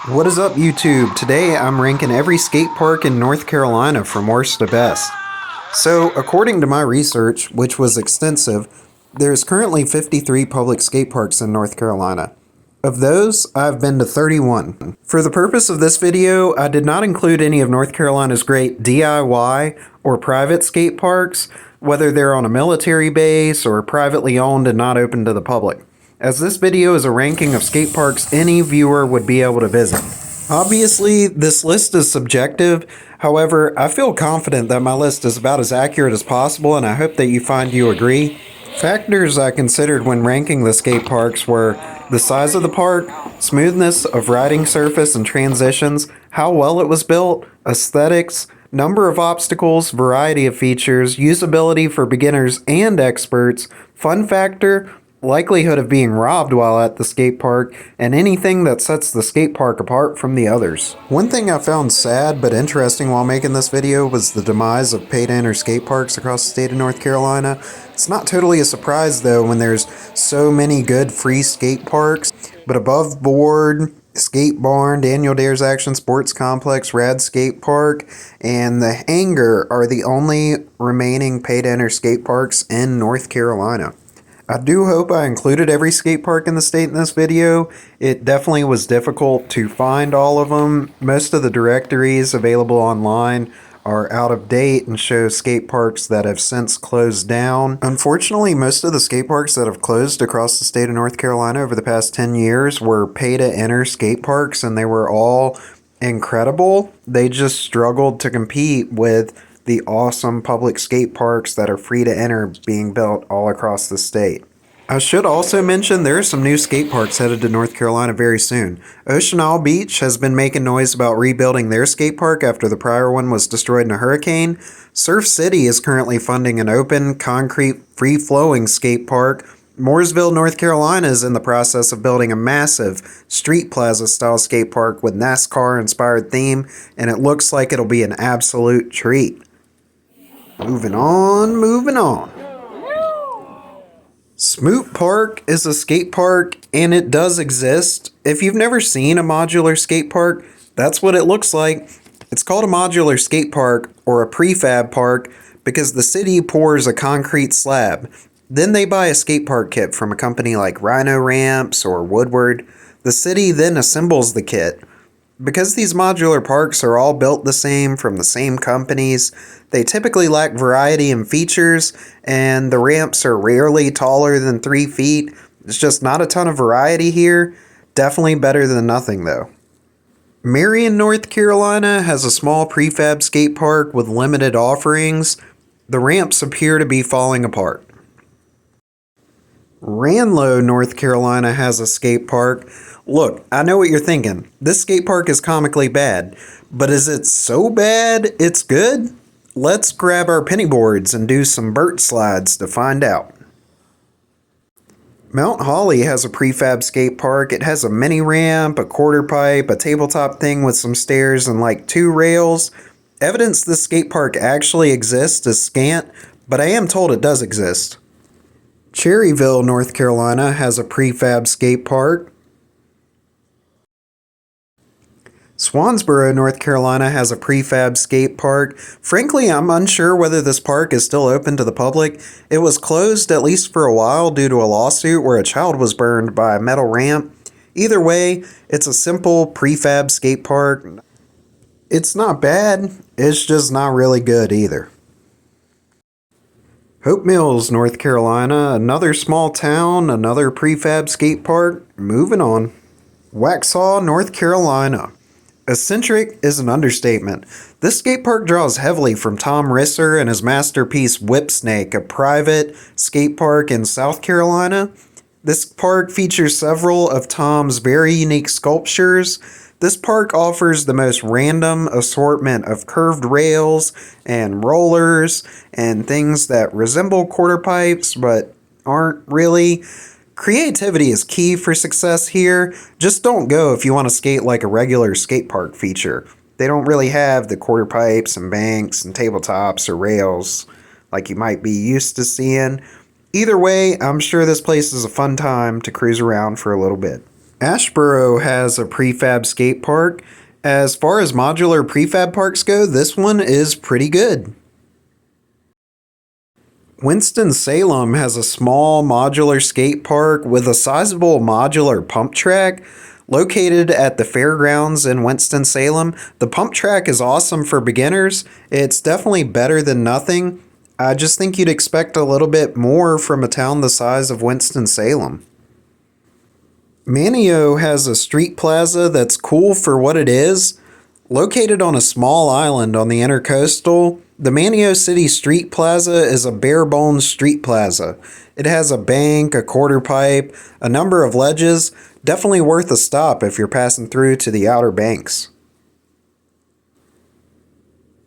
What is up, YouTube? Today I'm ranking every skate park in North Carolina from worst to best. So, according to my research, which was extensive, there's currently 53 public skate parks in North Carolina. Of those, I've been to 31. For the purpose of this video, I did not include any of North Carolina's great DIY or private skate parks, whether they're on a military base or privately owned and not open to the public, as this video is a ranking of skate parks any viewer would be able to visit. Obviously, this list is subjective. However, I feel confident that my list is about as accurate as possible, and I hope that you agree. Factors I considered when ranking the skate parks were the size of the park, smoothness of riding surface and transitions, how well it was built, aesthetics, number of obstacles, variety of features, usability for beginners and experts, fun factor, likelihood of being robbed while at the skate park, and anything that sets the skate park apart from the others. One thing I found sad but interesting while making this video was the demise of pay-to-enter skate parks across the state of North Carolina. It's not totally a surprise though when there's so many good free skate parks, but Above Board, Skate Barn, Daniel Dhers Action Sports Complex, Rad Skate Park, and the Hangar are the only remaining pay-to-enter skate parks in North Carolina. I do hope I included every skate park in the state in this video. It definitely was difficult to find all of them. Most of the directories available online are out of date and show skate parks that have since closed down. Unfortunately, most of the skate parks that have closed across the state of North Carolina over the past 10 years were pay-to-enter skate parks, and they were all incredible. They just struggled to compete with the awesome public skate parks that are free to enter being built all across the state. I should also mention there are some new skate parks headed to North Carolina very soon. Ocean Isle Beach has been making noise about rebuilding their skate park after the prior one was destroyed in a hurricane. Surf City is currently funding an open, concrete, free-flowing skate park. Mooresville, North Carolina is in the process of building a massive street plaza style skate park with NASCAR inspired theme, and it looks like it'll be an absolute treat. Moving on. Smoot Park is a skate park, and it does exist. If you've never seen a modular skate park, that's what it looks like. It's called a modular skate park or a prefab park because the city pours a concrete slab. Then they buy a skate park kit from a company like Rhino Ramps or Woodward. The city then assembles the kit. Because these modular parks are all built the same from the same companies, they typically lack variety in features, and the ramps are rarely taller than 3 feet. There's just not a ton of variety here. Definitely better than nothing though. Marion, North Carolina has a small prefab skate park with limited offerings. The ramps appear to be falling apart. Ranlo, North Carolina has a skate park. Look, I know what you're thinking. This skate park is comically bad, but is it so bad it's good? Let's grab our penny boards and do some Burt slides to find out. Mount Holly has a prefab skate park. It has a mini ramp, a quarter pipe, a tabletop thing with some stairs and like 2 rails. Evidence this skate park actually exists is scant, but I am told it does exist. Cherryville, North Carolina has a prefab skate park. Swansboro, North Carolina has a prefab skate park. Frankly, I'm unsure whether this park is still open to the public. It was closed at least for a while due to a lawsuit where a child was burned by a metal ramp. Either way, it's a simple prefab skate park. It's not bad, it's just not really good either. Hope Mills, North Carolina, another small town, another prefab skate park. Moving on. Waxhaw, North Carolina. Eccentric is an understatement. This skate park draws heavily from Tom Risser and his masterpiece Whipsnake, a private skate park in South Carolina. This park features several of Tom's very unique sculptures. This park offers the most random assortment of curved rails and rollers and things that resemble quarter pipes but aren't really. Creativity is key for success here. Just don't go if you want to skate like a regular skate park feature. They don't really have the quarter pipes and banks and tabletops or rails like you might be used to seeing. Either way, I'm sure this place is a fun time to cruise around for a little bit. Asheboro has a prefab skate park. As far as modular prefab parks go, this one is pretty good. Winston-Salem has a small modular skate park with a sizable modular pump track located at the fairgrounds in Winston-Salem. The pump track is awesome for beginners. It's definitely better than nothing. I just think you'd expect a little bit more from a town the size of Winston-Salem. Manteo has a street plaza that's cool for what it is. Located on a small island on the intercoastal, the Manteo City Street Plaza is a bare-bones street plaza. It has a bank, a quarter pipe, a number of ledges. Definitely worth a stop if you're passing through to the Outer Banks.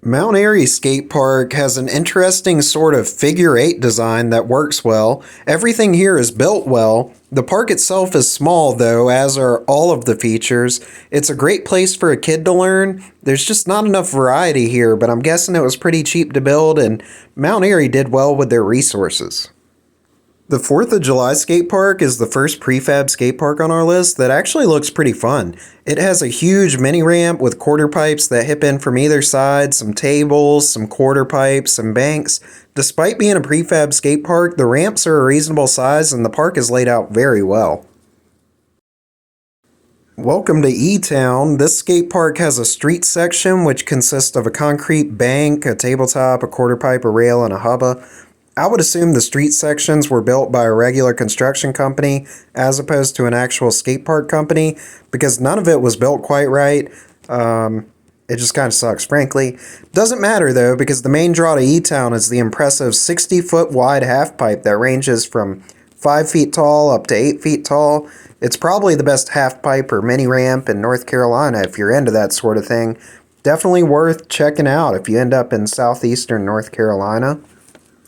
Mount Airy Skate Park has an interesting sort of figure-8 design that works well. Everything here is built well. The park itself is small though, as are all of the features. It's a great place for a kid to learn. There's just not enough variety here, but I'm guessing it was pretty cheap to build and Mount Airy did well with their resources. The 4th of July skate park is the first prefab skate park on our list that actually looks pretty fun. It has a huge mini ramp with quarter pipes that hip in from either side, some tables, some quarter pipes, some banks. Despite being a prefab skate park, the ramps are a reasonable size and the park is laid out very well. Welcome to E-Town. This skate park has a street section which consists of a concrete bank, a tabletop, a quarter pipe, a rail, and a hubba. I would assume the street sections were built by a regular construction company as opposed to an actual skate park company because none of it was built quite right. It just kind of sucks, frankly. Doesn't matter though because the main draw to E-Town is the impressive 60-foot wide half pipe that ranges from 5 feet tall up to 8 feet tall. It's probably the best half pipe or mini ramp in North Carolina if you're into that sort of thing. Definitely worth checking out if you end up in southeastern North Carolina.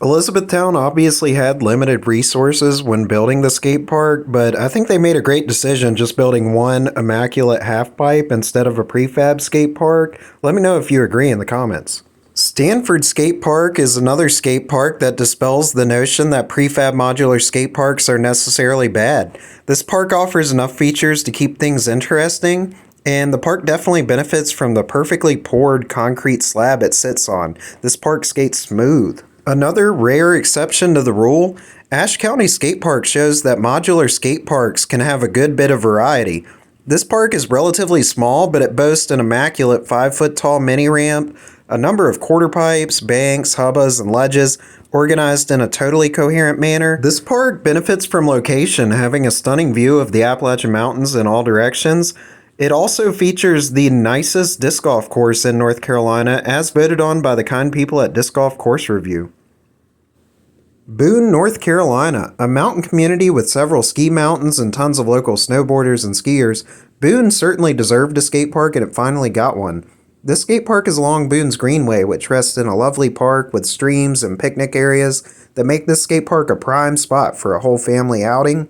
Elizabethtown obviously had limited resources when building the skate park, but I think they made a great decision just building one immaculate half pipe instead of a prefab skate park. Let me know if you agree in the comments. Stanford Skate Park is another skate park that dispels the notion that prefab modular skate parks are necessarily bad. This park offers enough features to keep things interesting, and the park definitely benefits from the perfectly poured concrete slab it sits on. This park skates smooth. Another rare exception to the rule, Ashe County Skate Park shows that modular skate parks can have a good bit of variety. This park is relatively small, but it boasts an immaculate 5-foot tall mini ramp, a number of quarter pipes, banks, hubbas, and ledges, organized in a totally coherent manner. This park benefits from location, having a stunning view of the Appalachian Mountains in all directions. It also features the nicest disc golf course in North Carolina, as voted on by the kind people at Disc Golf Course Review. Boone, North Carolina, a mountain community with several ski mountains and tons of local snowboarders and skiers. Boone certainly deserved a skate park and it finally got one. This skate park is along Boone's Greenway, which rests in a lovely park with streams and picnic areas that make this skate park a prime spot for a whole family outing.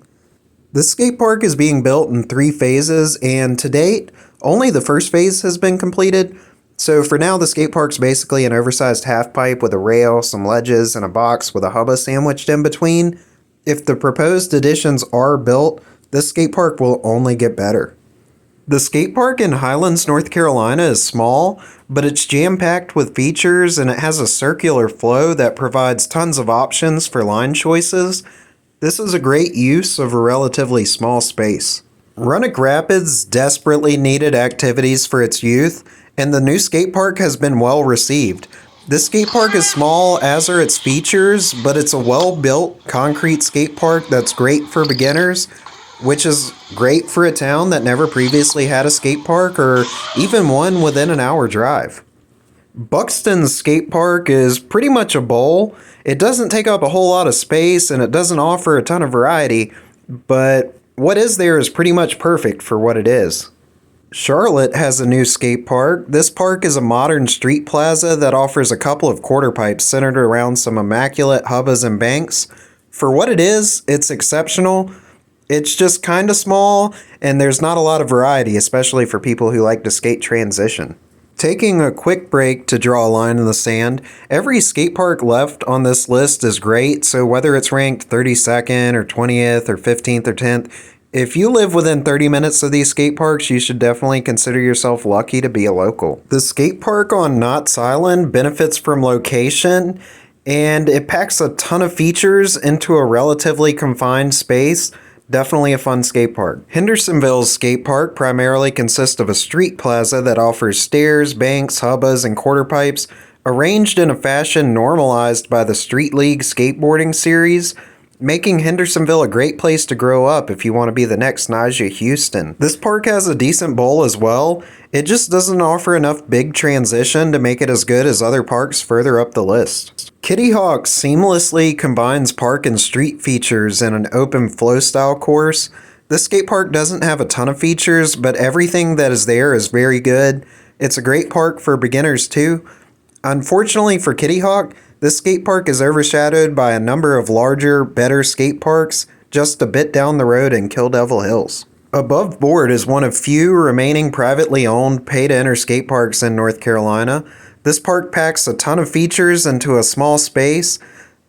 This skate park is being built in 3 phases, and to date, only the first phase has been completed. So for now, the skate park's basically an oversized half pipe with a rail, some ledges, and a box with a hubba sandwiched in between. If the proposed additions are built, this skate park will only get better. The skate park in Highlands, North Carolina is small, but it's jam-packed with features and it has a circular flow that provides tons of options for line choices. This is a great use of a relatively small space. Roanoke Rapids desperately needed activities for its youth, and the new skate park has been well received. This skate park is small, as are its features, but it's a well-built concrete skate park that's great for beginners, which is great for a town that never previously had a skate park or even one within an hour drive. Buxton's skate park is pretty much a bowl. It doesn't take up a whole lot of space and it doesn't offer a ton of variety, but what is there is pretty much perfect for what it is. Charlotte has a new skate park. This park is a modern street plaza that offers a couple of quarter pipes centered around some immaculate hubbas and banks. For what it is, it's exceptional. It's just kind of small and there's not a lot of variety, especially for people who like to skate transition. Taking a quick break to draw a line in the sand, every skate park left on this list is great, so whether it's ranked 32nd or 20th or 15th or 10th, If you live within 30 minutes of these skate parks, you should definitely consider yourself lucky to be a local. The skate park on Knott's Island benefits from location, and it packs a ton of features into a relatively confined space. Definitely a fun skate park. Hendersonville's skate park primarily consists of a street plaza that offers stairs, banks, hubbas, and quarter pipes, arranged in a fashion normalized by the Street League skateboarding series, making Hendersonville a great place to grow up if you want to be the next Nyjah Houston. This park has a decent bowl as well. It just doesn't offer enough big transition to make it as good as other parks further up the list. Kitty Hawk seamlessly combines park and street features in an open flow style course. This skate park doesn't have a ton of features, but everything that is there is very good. It's a great park for beginners too. Unfortunately for Kitty Hawk, this skate park is overshadowed by a number of larger, better skate parks just a bit down the road in Kill Devil Hills. Above Board is one of few remaining privately owned pay-to-enter skate parks in North Carolina. This park packs a ton of features into a small space.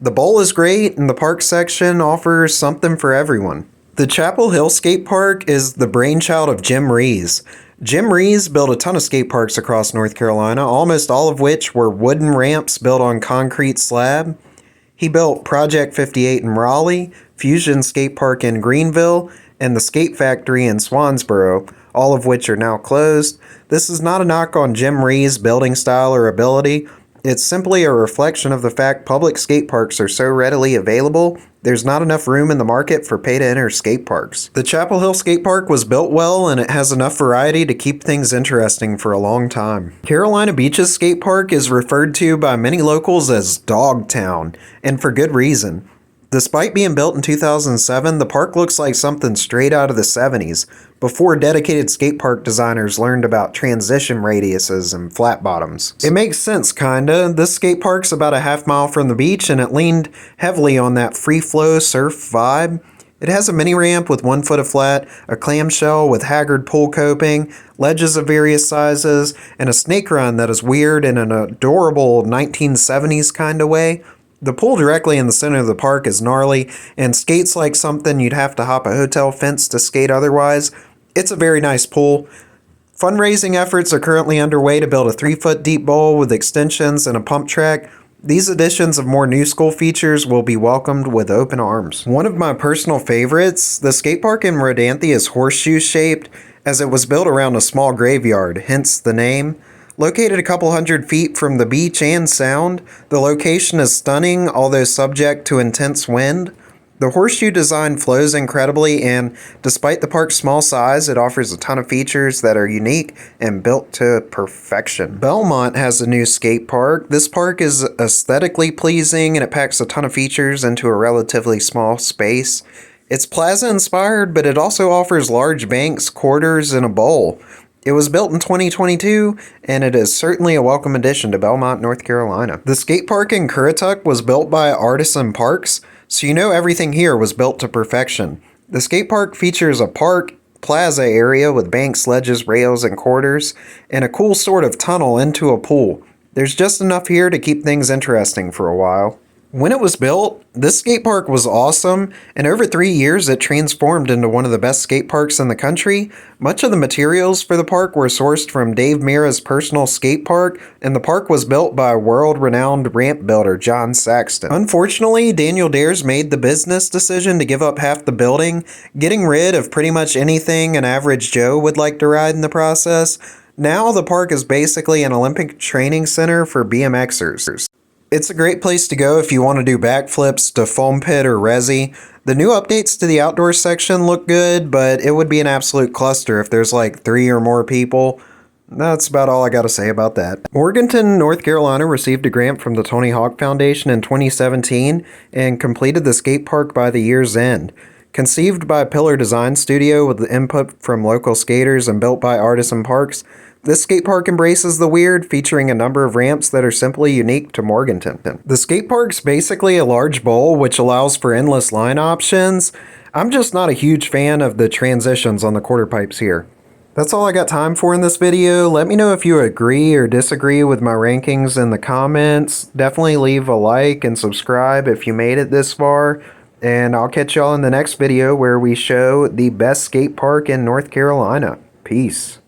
The bowl is great, and the park section offers something for everyone. The Chapel Hill Skate Park is the brainchild of Jim Rees. Jim Rees built a ton of skate parks across North Carolina, almost all of which were wooden ramps built on concrete slab. He built Project 58 in Raleigh, Fusion Skate Park in Greenville, and the Skate Factory in Swansboro, all of which are now closed. This is not a knock on Jim Rees' building style or ability. It's simply a reflection of the fact public skate parks are so readily available, there's not enough room in the market for pay-to-enter skate parks. The Chapel Hill Skate Park was built well, and it has enough variety to keep things interesting for a long time. Carolina Beach's skate park is referred to by many locals as Dogtown, and for good reason. Despite being built in 2007, the park looks like something straight out of the 70s, before dedicated skate park designers learned about transition radiuses and flat bottoms. It makes sense, kinda. This skate park's about a half mile from the beach, and it leaned heavily on that free flow surf vibe. It has a mini ramp with 1 foot of flat, a clamshell with haggard pool coping, ledges of various sizes, and a snake run that is weird in an adorable 1970s kind of way. The pool directly in the center of the park is gnarly and skates like something you'd have to hop a hotel fence to skate otherwise. It's a very nice pool. Fundraising efforts are currently underway to build a 3-foot deep bowl with extensions and a pump track. These additions of more new school features will be welcomed with open arms. One of my personal favorites, the skate park in Rodanthe is horseshoe shaped as it was built around a small graveyard, hence the name. Located a couple hundred feet from the beach and sound, the location is stunning, although subject to intense wind. The horseshoe design flows incredibly, and despite the park's small size, it offers a ton of features that are unique and built to perfection. Belmont has a new skate park. This park is aesthetically pleasing, and it packs a ton of features into a relatively small space. It's Plaza inspired, but it also offers large banks, quarters, and a bowl. It was built in 2022, and it is certainly a welcome addition to Belmont, North Carolina. The skate park in Currituck was built by Artisan Parks, so you know everything here was built to perfection. The skate park features a park plaza area with banks, ledges, rails, and quarters, and a cool sort of tunnel into a pool. There's just enough here to keep things interesting for a while. When it was built, this skate park was awesome, and over 3 years it transformed into one of the best skate parks in the country. Much of the materials for the park were sourced from Dave Mira's personal skate park, and the park was built by world-renowned ramp builder John Saxton. Unfortunately, Daniel Dhers made the business decision to give up half the building, getting rid of pretty much anything an average Joe would like to ride in the process. Now the park is basically an Olympic training center for BMXers. It's a great place to go if you want to do backflips to foam pit or resi. The new updates to the outdoor section look good, but it would be an absolute cluster if there's like 3 or more people. That's about all I got to say about that. Morganton, North Carolina received a grant from the Tony Hawk Foundation in 2017 and completed the skate park by the year's end. Conceived by Pillar Design Studio with input from local skaters and built by Artisan Parks, this skate park embraces the weird, featuring a number of ramps that are simply unique to Morganton. The skate park's basically a large bowl, which allows for endless line options. I'm just not a huge fan of the transitions on the quarter pipes here. That's all I got time for in this video. Let me know if you agree or disagree with my rankings in the comments. Definitely leave a like and subscribe if you made it this far. And I'll catch y'all in the next video where we show the best skate park in North Carolina. Peace.